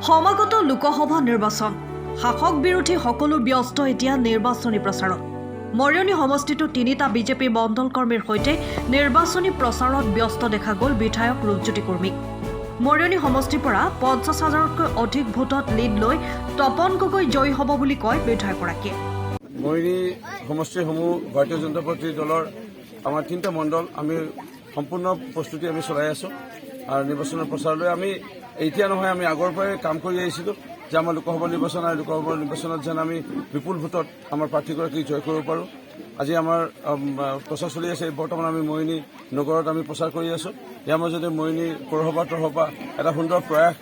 সমাগত লোকসভা নিৰ্বাচন শাসক বিৰোধী সকলো ব্যস্ত এতিয়া নিৰ্বাচনী প্ৰচাৰত মৰিয়নি সমষ্টিটো তিনিটা বিজেপি মণ্ডল কৰ্মীৰ সৈতে নিৰ্বাচনী প্ৰচাৰত ব্যস্ত দেখা গ'ল বিধায়ক ৰূপজ্যোতি কৰ্মীক মৰিয়নি সমষ্টিৰ পৰা 50,000তকৈ অধিক ভোটত লিড লৈ তপন গগৈ জয়ী হ'ব বুলি কয় বিধায়কগৰাকীয়ে। মৰিয়নি সমষ্টিসমূহ ভাৰতীয় জনতা পাৰ্টি দলৰ আমাৰ তিনিটা মণ্ডল আমি সম্পূৰ্ণ প্ৰস্তুতি আমি চলাই আছোঁ আৰু নিৰ্বাচনৰ প্ৰচাৰলৈ আমি এতিয়া নহয় আমি আগৰ পৰাই কাম কৰি আহিছিলোঁ যে আমাৰ লোকসভা নিৰ্বাচন আৰু লোকসভা নিৰ্বাচনত যেন আমি বিপুল ভোটত আমাৰ প্ৰাৰ্থীগৰাকীক জয় কৰিব পাৰোঁ। আজি আমাৰ প্ৰচাৰ চলি আছে। বৰ্তমান আমি মৰিয়নি নগৰত আমি প্ৰচাৰ কৰি আছোঁ। ইয়াৰ মাজতে মৰিয়নি পৌৰসভা এটা সুন্দৰ প্ৰয়াস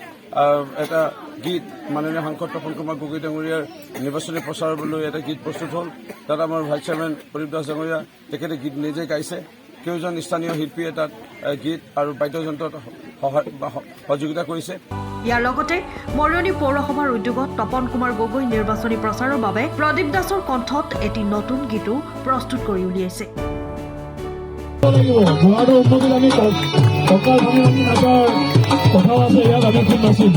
এটা গীত মাননীয় সাংসদ তপন কুমাৰ গগৈ ডাঙৰীয়াৰ নিৰ্বাচনী প্ৰচাৰলৈ এটা গীত প্ৰস্তুত হ'ল। তাত আমাৰ ভাইচ চেয়াৰমেন প্ৰদীপ দাস ডাঙৰীয়া তেখেতে গীত নিজে গাইছে। কেইজন স্থানীয় শিল্পীয়ে তাত গীত আৰু বাদ্যযন্ত্ৰত সহযোগিতা কৰিছে। ইয়াৰ লগতে মৰিয়নি পৌৰসভাৰ উদ্যোগত তপন কুমাৰ গগৈ নিৰ্বাচনী প্ৰচাৰৰ বাবে প্ৰদীপ দাসৰ কণ্ঠত এটি নতুন গীতো প্ৰস্তুত কৰি উলিয়াইছে। কথা আছে ইয়াত আমি খুব নাচিম।